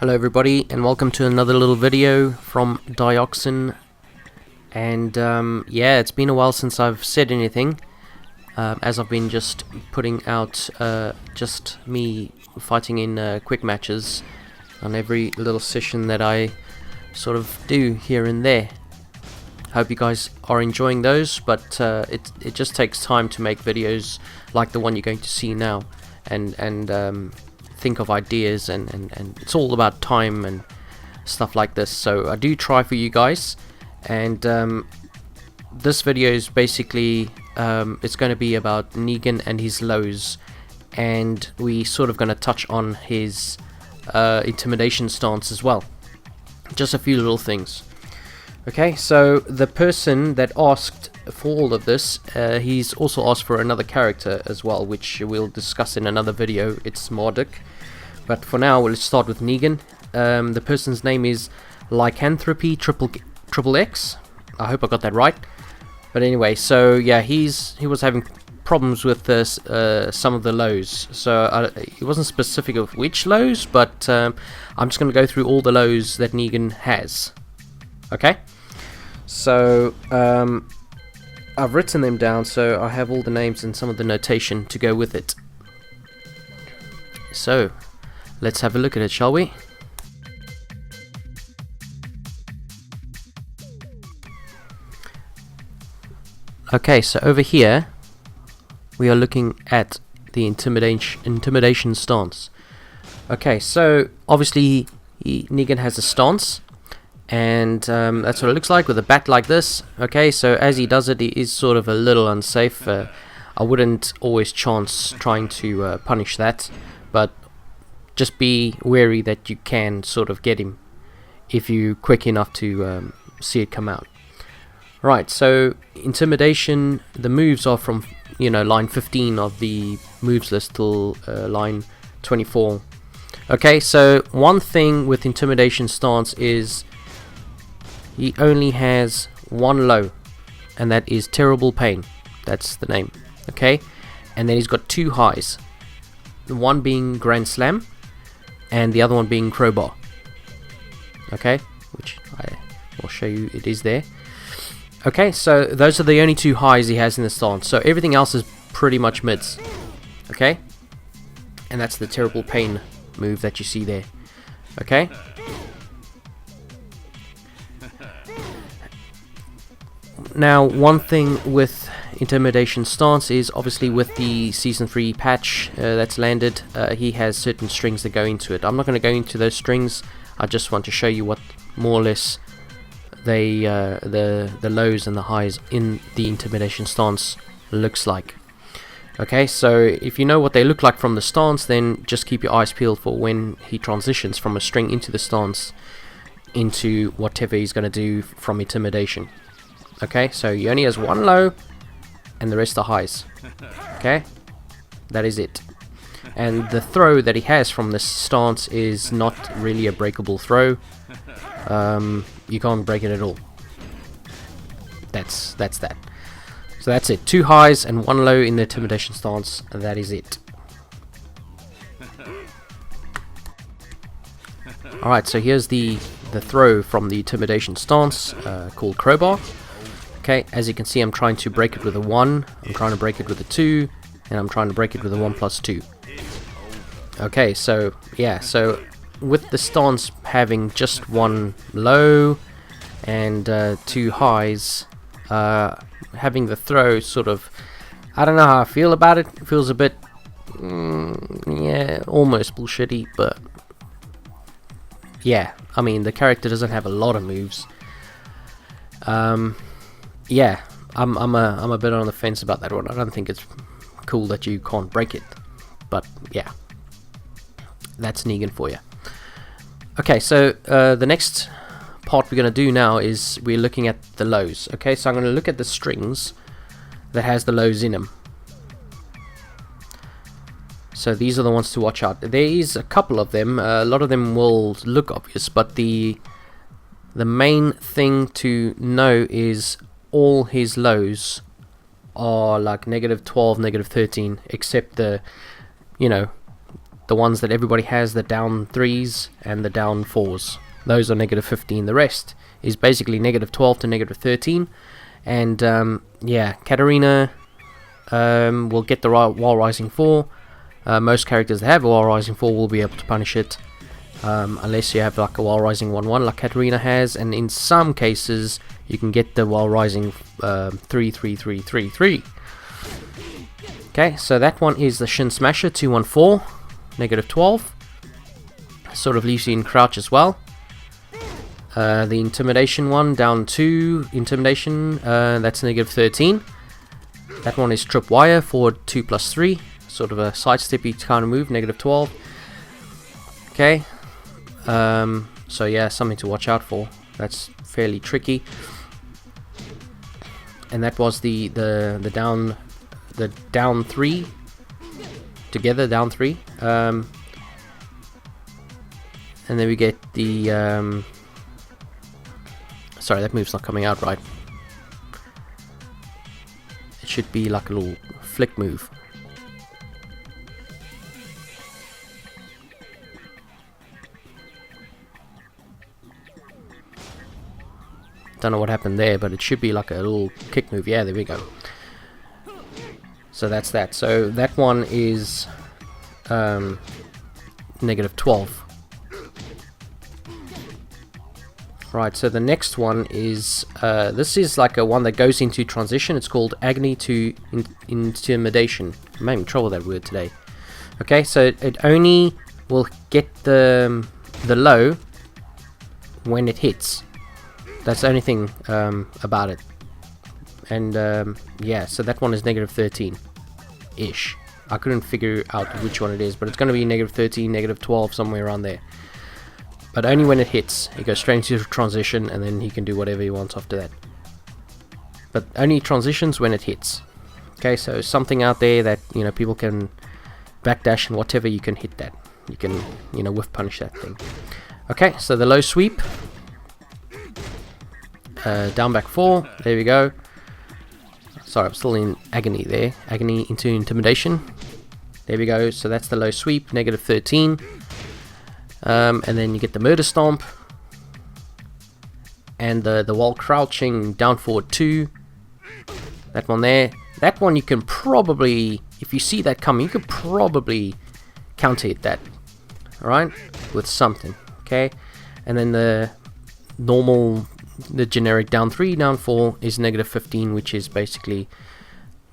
Hello everybody, and welcome to another little video from Dioxin. And yeah, it's been a while since I've said anything, as I've been just putting out just me fighting in quick matches on every little session that I sort of do here and there. Hope you guys are enjoying those, but it just takes time to make videos like the one you're going to see now, and think of ideas, and it's all about time and stuff like this. So I do try for you guys, and this video is basically it's going to be about Negan and his lows, and we sort of going to touch on his intimidation stance as well. Just a few little things. Okay, so the person that asked for all of this, he's also asked for another character as well, which we'll discuss in another video. It's Marduk. But for now, we'll start with Negan. The person's name is lycanthropyxxx. I hope I got that right. But anyway, so yeah, he was having problems with some of the lows. So it wasn't specific of which lows, but I'm just going to go through all the lows that Negan has. Okay? So I've written them down, so I have all the names and some of the notation to go with it. So let's have a look at it, shall we? Okay, so over here we are looking at the intimidation stance. Okay, so obviously Negan has a stance, and that's what it looks like with a bat like this. Okay, so as he does it, he is sort of a little unsafe. I wouldn't always chance trying to punish that, but just be wary that you can sort of get him if you're quick enough to see it come out. Right, so intimidation, the moves are from, you know, line 15 of the moves list till line 24. Okay, so one thing with intimidation stance is he only has one low, and that is terrible pain. That's the name. Okay, and then he's got two highs, the one being grand slam and the other one being crowbar. Okay, which I will show you, it is there. Okay, so those are the only two highs he has in the stance, so everything else is pretty much mids. Okay, and that's the terrible pain move that you see there. Okay, now one thing with intimidation stance is obviously with the season 3 patch that's landed, he has certain strings that go into it. I'm not going to go into those strings. I just want to show you what more or less they the lows and the highs in the intimidation stance looks like. Okay, so if you know what they look like from the stance, then just keep your eyes peeled for when he transitions from a string into the stance into whatever he's going to do from intimidation. Okay, so he only has one low and the rest are highs. Okay, that is it. And the throw that he has from this stance is not really a breakable throw. You can't break it at all. That's that. So that's it. Two highs and one low in the intimidation stance, and that is it. Alright, so here's the throw from the intimidation stance, called crowbar. Okay, as you can see, I'm trying to break it with a 1, I'm trying to break it with a 2, and I'm trying to break it with a 1+2. Okay, so yeah, so with the stance having just one low and two highs, having the throw sort of, I don't know how I feel about it. It feels a bit, yeah, almost bullshitty, but yeah, I mean, the character doesn't have a lot of moves. Yeah, I'm a bit on the fence about that one. I don't think it's cool that you can't break it, but yeah, that's Negan for you. Okay, so the next part we're going to do now is we're looking at the lows. Okay, so I'm going to look at the strings that has the lows in them. So these are the ones to watch out. There is a couple of them. A lot of them will look obvious, but the main thing to know is all his lows are like -12, -13, except the, you know, the ones that everybody has, the down 3s and the down 4s. Those are negative 15. The rest is basically negative 12 to negative 13. And yeah, Katarina will get the While Rising 4. Most characters that have a While Rising 4 will be able to punish it, unless you have like a While Rising 1-1 like Katarina has, and in some cases you can get the While Rising 3-3-3-3-3. Okay, so that one is the Shin Smasher 2-1-4, negative 12. Sort of leaves you in crouch as well. The Intimidation one, down 2 Intimidation, that's negative 13. That one is Tripwire, forward 2+3, sort of a sidesteppy kind of move, negative 12. Okay, so yeah, something to watch out for. That's fairly tricky. And that was the down 3 together, down 3. And then we get the sorry, that move's not coming out right. It should be like a little flick move. Don't know what happened there, but it should be like a little kick move. Yeah, there we go. So that's that. So that one is negative 12. Right, so the next one is, this is like a one that goes into transition. It's called Agony to Intimidation. I'm having trouble with that word today. Okay, so it only will get the low when it hits. That's the only thing about it. And yeah, so that one is negative 13-ish. I couldn't figure out which one it is, but it's going to be negative 13, negative 12, somewhere around there. But only when it hits. He goes straight into transition, and then he can do whatever he wants after that. But only transitions when it hits. Okay, so something out there that, you know, people can backdash and whatever, you can hit that. You can, you know, whiff punish that thing. Okay, so the low sweep. Down back 4, there we go. Sorry, I'm still in Agony there. Agony into Intimidation. There we go, so that's the low sweep, negative 13. And then you get the Murder Stomp. And the while crouching down forward 2. That one there. That one you can probably, if you see that coming, you could probably counter hit that. Alright? With something. Okay? And then the normal, the generic down 3, down 4 is negative 15, which is basically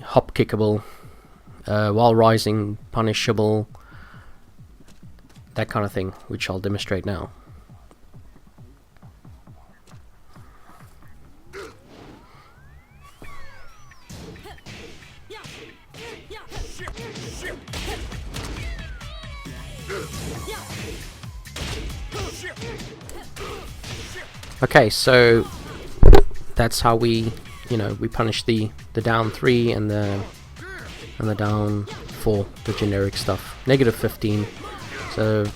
hop kickable, while rising, punishable, that kind of thing, which I'll demonstrate now. Okay, so that's how we, you know, we punish the down 3 and the down 4, the generic stuff. Negative 15. So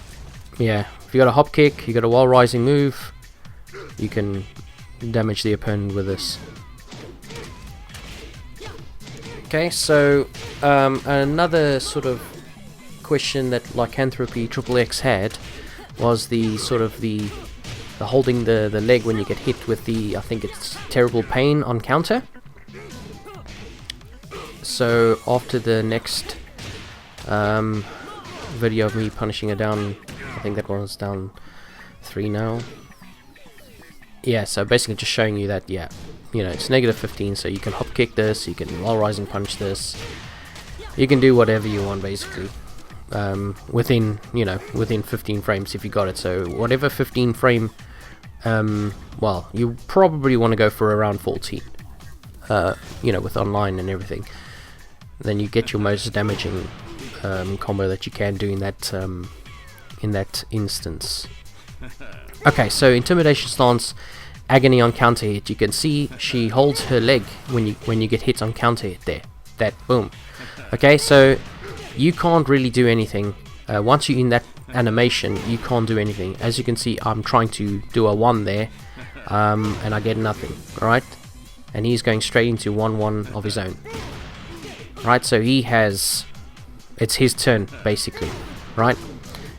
yeah, if you got a hop kick, you got a while rising move, you can damage the opponent with this. Okay, so another sort of question that lycanthropyxxx had was the sort of the holding the leg when you get hit with the, I think it's Terrible Pain on counter. So after the next video of me punishing it down, I think that one's down 3 now. Yeah, so basically just showing you that, yeah, you know, it's negative 15, so you can hop kick this, you can while rising punch this, you can do whatever you want basically, within, you know, within 15 frames if you got it. So whatever 15 frame, well, you probably want to go for around 14, you know, with online and everything. Then you get your most damaging combo that you can do in that instance. Okay, so Intimidation Stance, Agony on counter hit. You can see she holds her leg when you get hit on counter hit there. That boom. Okay, so you can't really do anything. Once you're in that animation, you can't do anything. As you can see, I'm trying to do a 1 there, and I get nothing. Alright? And he's going straight into 1-1 of his own. Right, so he has, it's his turn basically. right?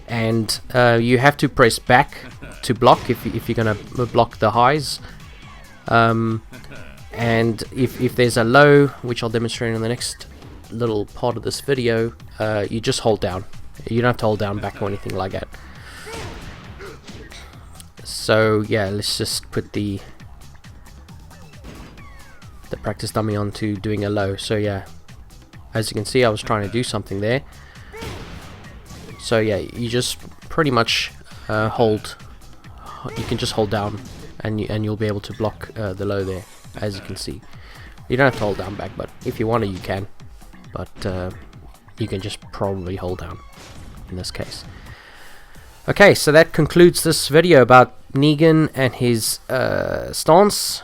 And you have to press back to block if you're gonna block the highs. And if there's a low, which I'll demonstrate in the next little part of this video, you just hold down. You don't have to hold down back or anything like that. So yeah, let's just put the practice dummy onto doing a low. So yeah, as you can see, I was trying to do something there. So yeah, you just pretty much hold. You can just hold down, and you'll be able to block the low there. As you can see, you don't have to hold down back, but if you want to, you can. But you can just probably hold down in this case. Okay, so that concludes this video about Negan and his stance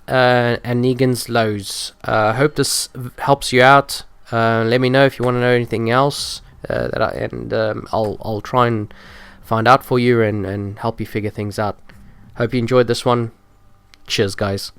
and Negan's lows. I hope this helps you out. Let me know if you want to know anything else, I'll try and find out for you and help you figure things out. Hope you enjoyed this one. Cheers, guys.